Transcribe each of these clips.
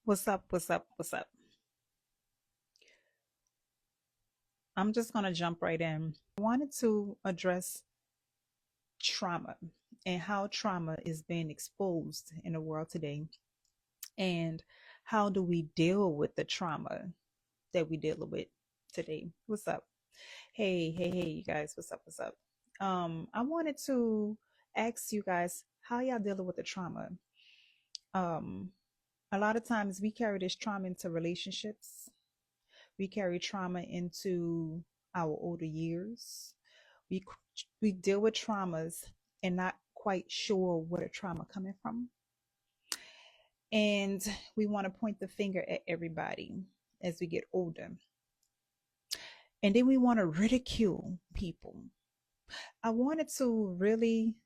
What's up? What's up? What's up? I'm just going to jump right in. I wanted to address trauma and how trauma is being exposed in the world today. And how do we deal with the trauma that we deal with today? What's up? Hey, you guys. What's up? What's up? I wanted to ask you guys how y'all dealing with the trauma. Um, a lot of times we carry this trauma into relationships. We carry trauma into our older years. We we deal with traumas and not quite sure where the trauma coming from. And we want to point the finger at everybody as we get older. And then we want to ridicule people. I wanted to really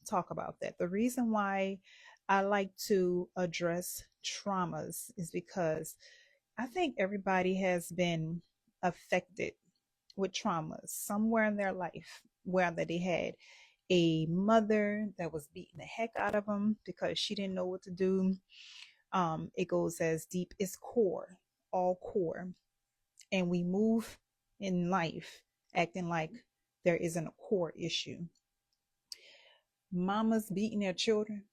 talk about that. The reason why I like to address traumas is because I think everybody has been affected with traumas somewhere in their life, whether they had a mother that was beating the heck out of them because she didn't know what to do. It goes as deep as core, all core. And we move in life acting like there isn't a core issue. Mamas beating their children,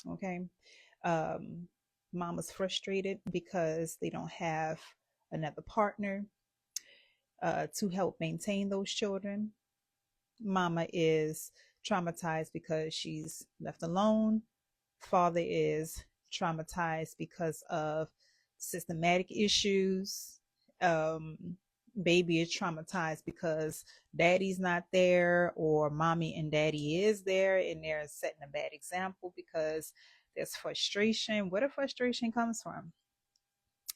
okay? Um, Mama's frustrated because they don't have another partner to help maintain those children. Mama is traumatized because she's left alone. Father is traumatized because of systematic issues. Baby is traumatized because daddy's not there, or mommy and daddy is there and they're setting a bad example because there's frustration. Where the frustration comes from?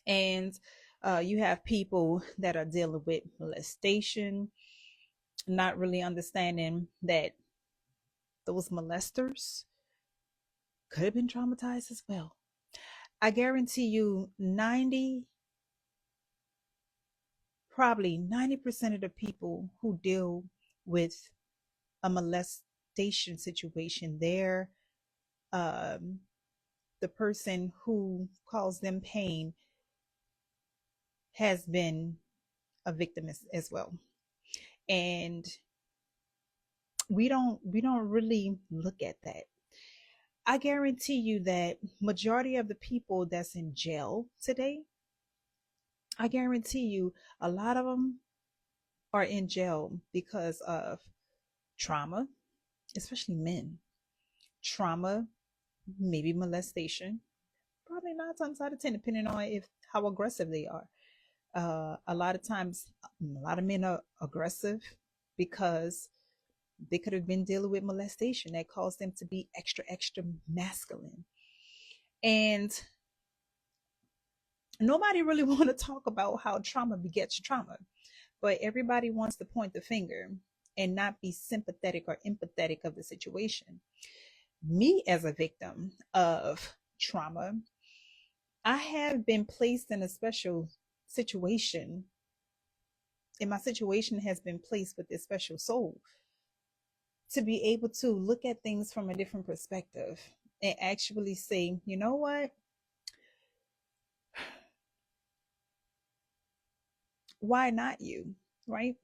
And you have people that are dealing with molestation, not really understanding that those molesters could have been traumatized as well. I guarantee you 90, probably 90% of the people who deal with a molestation situation, they're um, the person who caused them pain has been a victim as well. And we don't really look at that. I guarantee you that majority of the people that's in jail today, I guarantee you a lot of them are in jail because of trauma, especially men. Trauma, maybe molestation, probably 9 times out of 10, depending on if how aggressive they are. A lot of times, a lot of men are aggressive because they could have been dealing with molestation that caused them to be extra, extra masculine. And nobody really want to talk about how trauma begets trauma, but everybody wants to point the finger and not be sympathetic or empathetic of the situation. Me as a victim of trauma, I have been placed in a special situation, and my situation has been placed with this special soul to be able to look at things from a different perspective and actually say, you know what? Why not you? Right?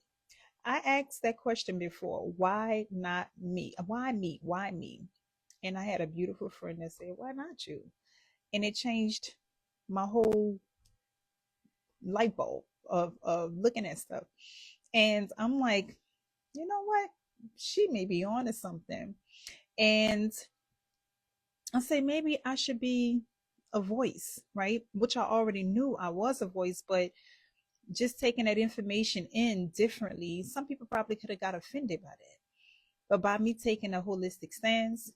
I asked that question before. Why not me? Why me? Why me? And I had a beautiful friend that said, why not you? And it changed my whole light bulb of looking at stuff. And I'm like, you know what? She may be on to something. And I say, maybe I should be a voice, right? Which I already knew I was a voice, but just taking that information in differently, some people probably could have got offended by that. But by me taking a holistic stance,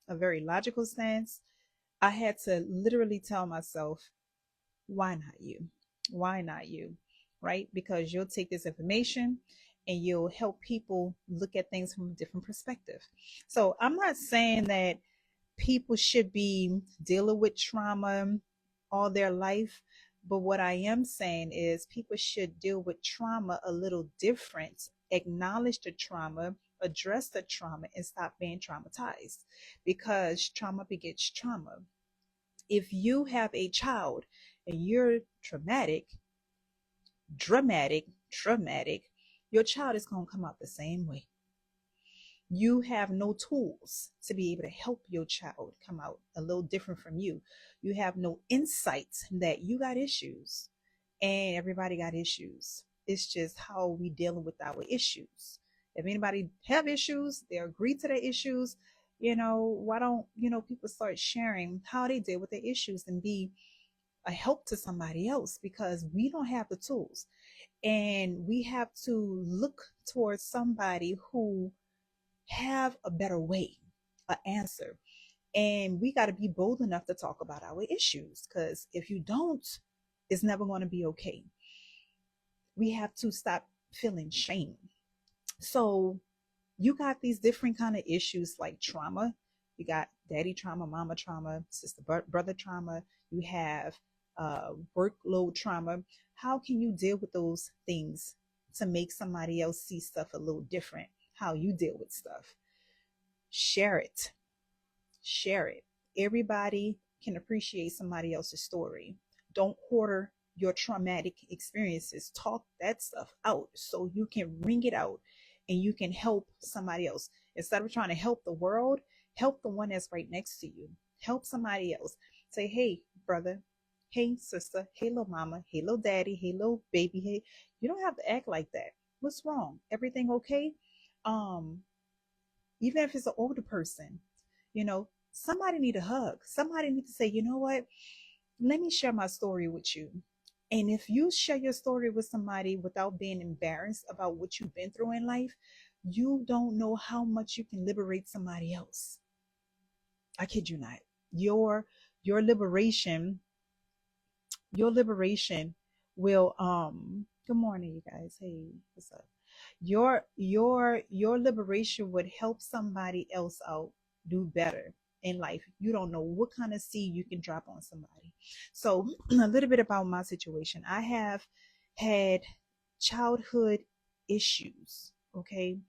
a very logical stance, I had to literally tell myself, why not you? Why not you? Right? Because you'll take this information and you'll help people look at things from a different perspective. So I'm not saying that people should be dealing with trauma all their life. But what I am saying is people should deal with trauma a little different, acknowledge the trauma, address the trauma, and stop being traumatized because trauma begets trauma. If you have a child and you're traumatic, your child is going to come out the same way. You have no tools to be able to help your child come out a little different from you. You have no insights that you got issues, and everybody got issues. It's just how we dealing with our issues. If anybody have issues, they agree to their issues. Why don't people start sharing how they deal with their issues and be a help to somebody else, because we don't have the tools, and we have to look towards somebody who have a better way, an answer. And we got to be bold enough to talk about our issues, because if you don't, it's never going to be okay. We have to stop feeling shame. So you got these different kind of issues like trauma. You got daddy trauma, mama trauma, sister, brother trauma. You have workload trauma. How can you deal with those things to make somebody else see stuff a little different? How you deal with stuff? Share it. Share it. Everybody can appreciate somebody else's story. Don't hoard your traumatic experiences. Talk that stuff out so you can bring it out and you can help somebody else. Instead of trying to help the world, help the one that's right next to you. Help somebody else. Say, hey, brother, hey, sister, hey, little mama, hey, little daddy, hey, little baby, hey. You don't have to act like that. What's wrong? Everything okay? Even if it's an older person, somebody need a hug. Somebody need to say, you know what? Let me share my story with you. And if you share your story with somebody without being embarrassed about what you've been through in life, you don't know how much you can liberate somebody else. I kid you not. Your liberation, your liberation will good morning, you guys. Hey, what's up? Your liberation would help somebody else out do better in life. You don't know what kind of seed you can drop on somebody. So a little bit about my situation. I have had childhood issues. Okay.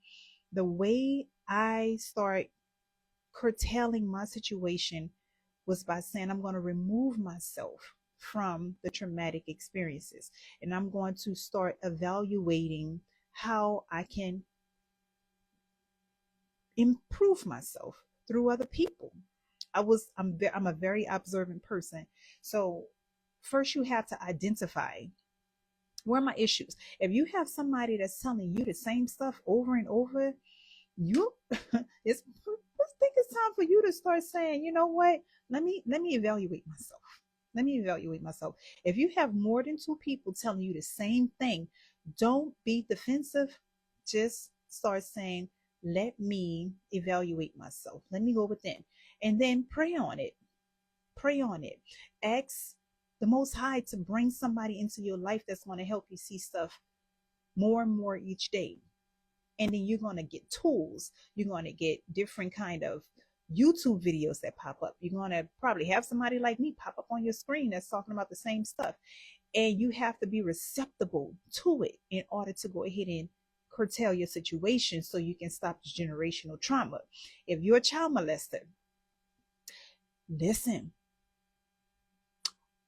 The way I start curtailing my situation was by saying I'm going to remove myself from the traumatic experiences, and I'm going to start evaluating how I can improve myself through other people. I'm a very observant person. So first you have to identify where are my issues. If you have somebody that's telling you the same stuff over and over, you it's I think it's time for you to start saying, you know what? Let me evaluate myself. Let me evaluate myself. If you have more than two people telling you the same thing, don't be defensive. Just start saying, let me evaluate myself. Let me go within. And then pray on it. Pray on it. Ask the Most High to bring somebody into your life that's going to help you see stuff more and more each day. And then you're going to get tools. You're going to get different kind of YouTube videos that pop up. You're going to probably have somebody like me pop up on your screen that's talking about the same stuff. And you have to be receptible to it in order to go ahead and curtail your situation so you can stop this generational trauma. If you're a child molester, listen,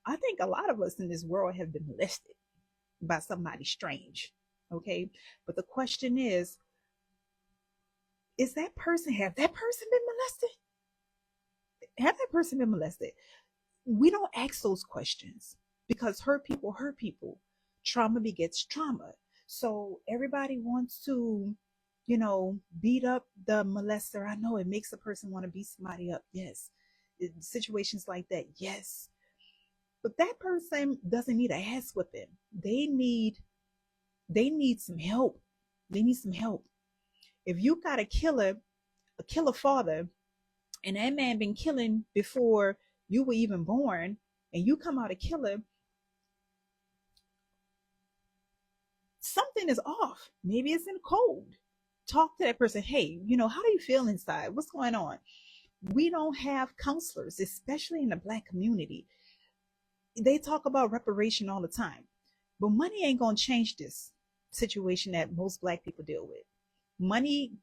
I think a lot of us in this world have been molested by somebody strange. Okay. But the question is have that person been molested? Have that person been molested? We don't ask those questions because hurt people hurt people. Trauma begets trauma. So everybody wants to, beat up the molester. I know it makes a person want to beat somebody up. Yes. Situations like that. Yes. But that person doesn't need a ass whipping. They need some help. They need some help. If you got a killer father, and that man been killing before you were even born, and you come out a killer, something is off. Maybe it's in cold. Talk to that person. Hey, how do you feel inside? What's going on? We don't have counselors, especially in the Black community. They talk about reparation all the time, but money ain't gonna change this situation that most Black people deal with. Money.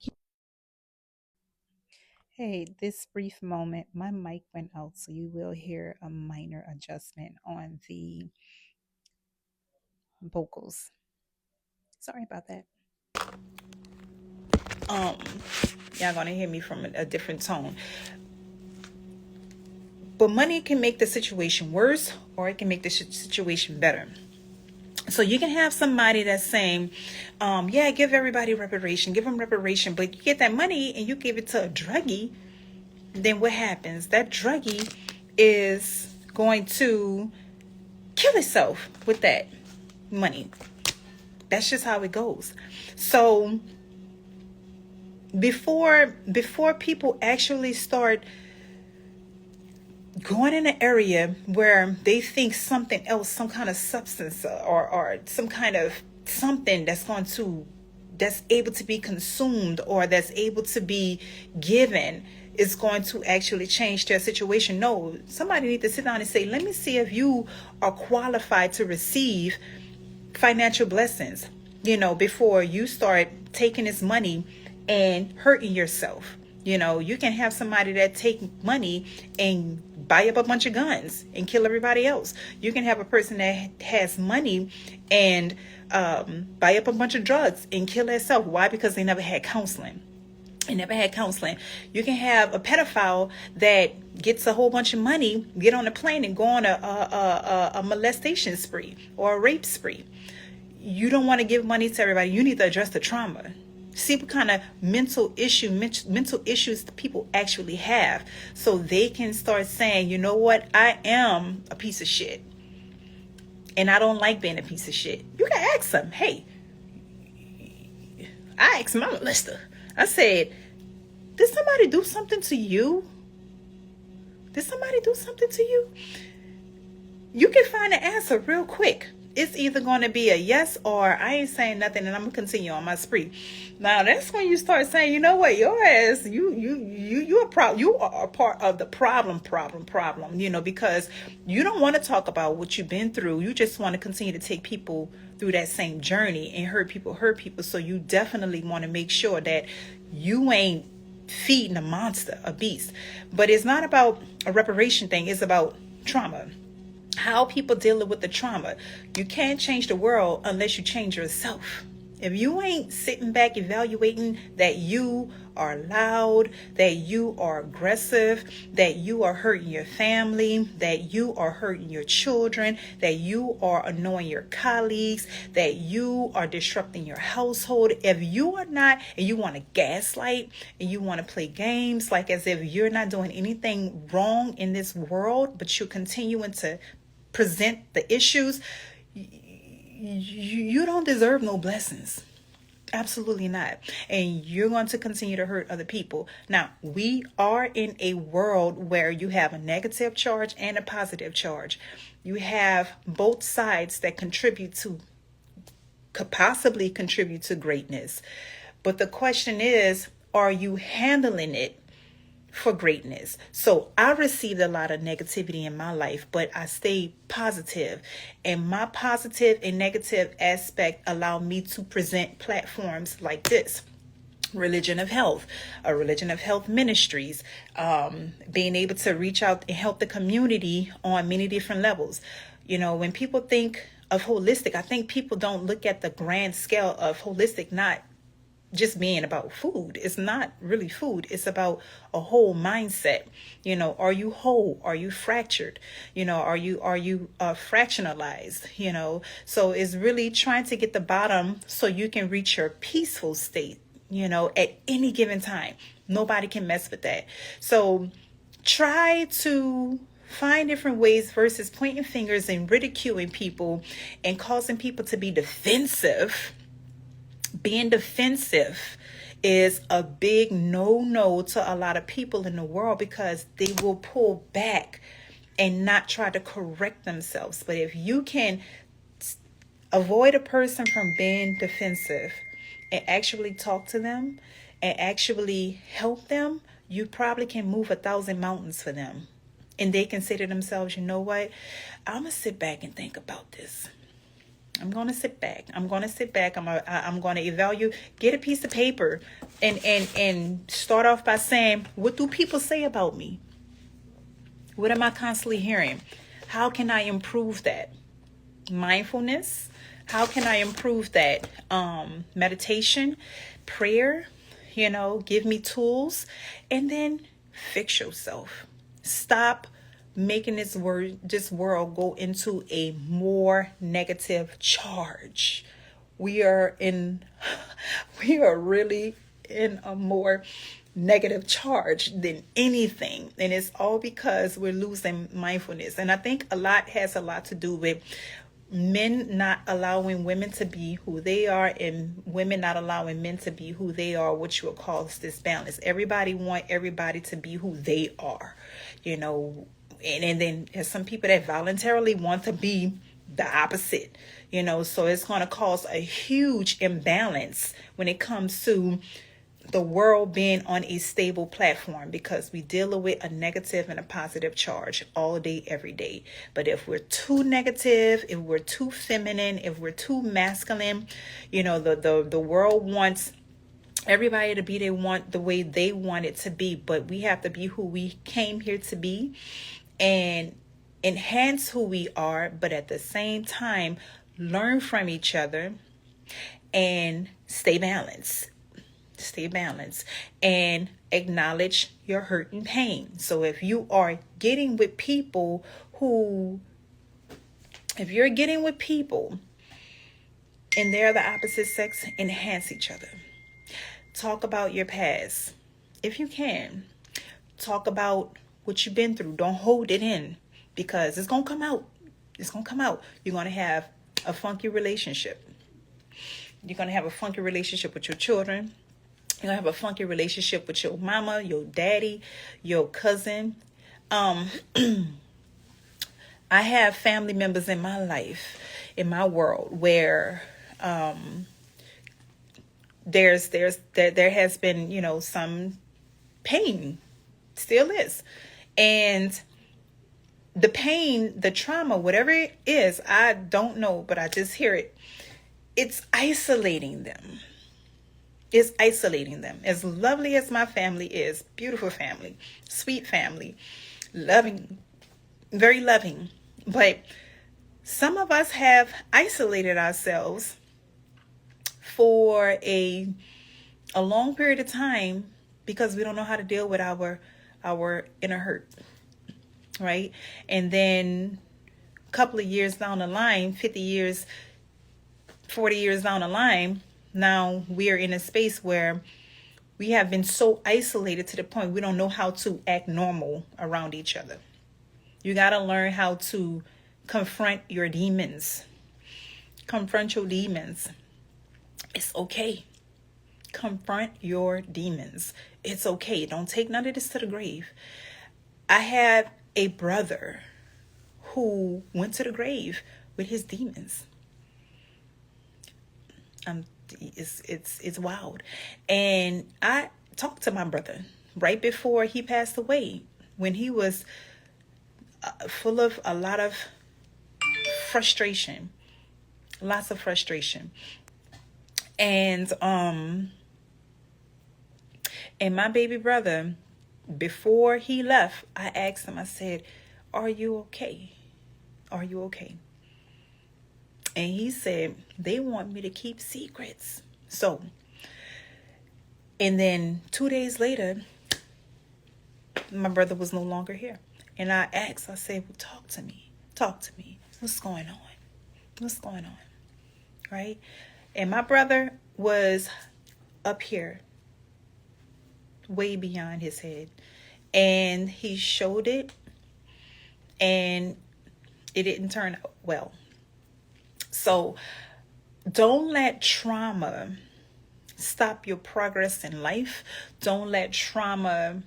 Hey, this brief moment, my mic went out, so you will hear a minor adjustment on the vocals. Sorry about that. Um, y'all gonna hear me from a different tone. But money can make the situation worse, or it can make the situation better. So you can have somebody that's saying, yeah, give everybody reparation, give them reparation, but you get that money and you give it to a druggie, then what happens? That druggie is going to kill itself with that money. That's just how it goes. So before people actually start going in an area where they think something else, some kind of substance or some kind of something that's able to be consumed or that's able to be given is going to actually change their situation. No, somebody needs to sit down and say, let me see if you are qualified to receive financial blessings, before you start taking this money and hurting yourself. You can have somebody that take money and buy up a bunch of guns and kill everybody else. You can have a person that has money and buy up a bunch of drugs and kill herself. Why? Because they never had counseling. You can have a pedophile that gets a whole bunch of money, get on a plane and go on a molestation spree or a rape spree. You don't want to give money to everybody. You need to address the trauma. See what kind of mental issues people actually have, so they can start saying, you know what, I am a piece of shit and I don't like being a piece of shit. You can ask them, hey, I asked my molester, I said, did somebody do something to you? Did somebody do something to you? You can find an answer real quick. It's either going to be a yes or I ain't saying nothing and I'm going to continue on my spree. Now that's when you start saying, you know what, your ass, you are a part of the problem, because you don't want to talk about what you've been through. You just want to continue to take people through that same journey and hurt people. So you definitely want to make sure that you ain't feeding a monster, a beast. But it's not about a reparation thing. It's about trauma. How people dealing with the trauma. You can't change the world unless you change yourself. If you ain't sitting back evaluating that you are loud, that you are aggressive, that you are hurting your family, that you are hurting your children, that you are annoying your colleagues, that you are disrupting your household, if you are not, and you want to gaslight and you want to play games like as if you're not doing anything wrong in this world, but you're continuing to present the issues, you don't deserve no blessings. Absolutely not. And you're going to continue to hurt other people. Now, we are in a world where you have a negative charge and a positive charge. You have both sides that could possibly contribute to greatness. But the question is, are you handling it for greatness? So I received a lot of negativity in my life, but I stayed positive, and my positive and negative aspect allowed me to present platforms like this. Religion of Health, a Religion of Health Ministries, being able to reach out and help the community on many different levels. When people think of holistic, I think people don't look at the grand scale of holistic, not just being about food. It's not really food. It's about a whole mindset. Are you whole? Are you fractured? Are you fractionalized? So it's really trying to get the bottom so you can reach your peaceful state, at any given time. Nobody can mess with that. So try to find different ways versus pointing fingers and ridiculing people and causing people to be defensive. Being defensive is a big no to a lot of people in the world, because they will pull back and not try to correct themselves. But if you can avoid a person from being defensive and actually talk to them and actually help them, you probably can move 1,000 mountains for them. And they can say to themselves, you know what? I'm going to sit back and think about this. I'm going to sit back. I'm going to sit back. I'm going to evaluate, get a piece of paper and start off by saying, what do people say about me? What am I constantly hearing? How can I improve that? Mindfulness. How can I improve that? Meditation, prayer, give me tools, and then fix yourself. Stop making this world go into a more negative charge. We are really in a more negative charge than anything, and it's all because we're losing mindfulness. And I think a lot has a lot to do with men not allowing women to be who they are, and women not allowing men to be who they are, which you will call this balance. Everybody want everybody to be who they are, and then there's some people that voluntarily want to be the opposite, so it's going to cause a huge imbalance when it comes to the world being on a stable platform, because we deal with a negative and a positive charge all day, every day. But if we're too negative, if we're too feminine, if we're too masculine, the world wants everybody to be the way they want it to be. But we have to be who we came here to be and enhance who we are, but at the same time learn from each other and stay balanced and acknowledge your hurt and pain. So if you're getting with people and they're the opposite sex, enhance each other. Talk about your past. If you can, talk about what you've been through. Don't hold it in, because it's going to come out. You're going to have a funky relationship. You're going to have a funky relationship with your children. You're going to have a funky relationship with your mama, your daddy, your cousin. I have family members in my life, in my world, where there has been, some pain, still is. And the pain, the trauma, whatever it is, I don't know, but I just hear it. It's isolating them. Is isolating them. As lovely as my family is, beautiful family, sweet family, loving, very loving, but some of us have isolated ourselves for a long period of time because we don't know how to deal with our inner hurt, right? And then a couple of years down the line, 50 years, 40 years down the line, now we are in a space where we have been so isolated to the point we don't know how to act normal around each other. You got to learn how to confront your demons. Confront your demons. It's okay. Confront your demons. It's okay. Don't take none of this to the grave. I have a brother who went to the grave with his demons. It's wild. And I talked to my brother right before he passed away, when he was full of a lot of frustration, lots of frustration. And my baby brother, before he left, I asked him, I said, "Are you okay? Are you okay?" And he said, "They want me to keep secrets." So, and then 2 days later, my brother was no longer here. And I asked, I said, "Well, talk to me. What's going on? What's going on?" Right? And my brother was up here, way beyond his head. And he showed it, and it didn't turn out well. So don't let trauma stop your progress in life. Don't let trauma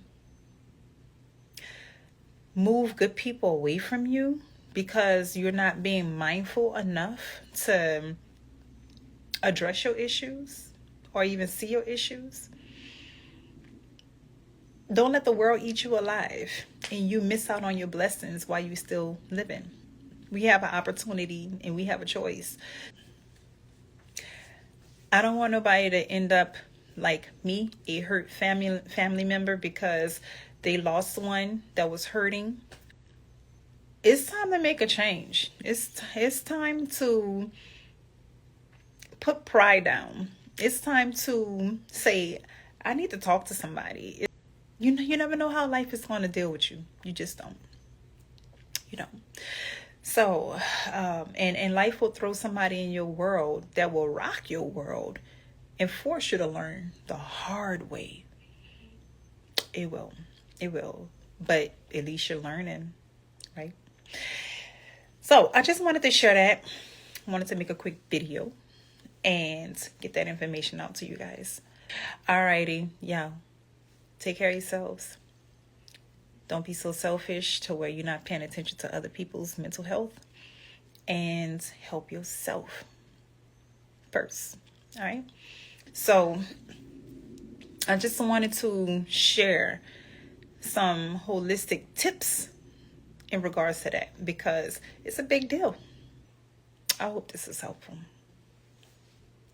move good people away from you because you're not being mindful enough to address your issues or even see your issues. Don't let the world eat you alive and you miss out on your blessings while you're still living. We have an opportunity and we have a choice. I don't want nobody to end up like me, a hurt family member because they lost one that was hurting. It's time to make a change. It's time to put pride down. It's time to say, I need to talk to somebody. You never know how life is going to deal with you. You just don't. You don't. So, and life will throw somebody in your world that will rock your world and force you to learn the hard way. It will. It will. But at least you're learning, right? So I just wanted to share that. I wanted to make a quick video and get that information out to you guys. Alrighty, yeah. Take care of yourselves. Don't be so selfish to where you're not paying attention to other people's mental health, and help yourself first. All right. So I just wanted to share some holistic tips in regards to that because it's a big deal. I hope this is helpful.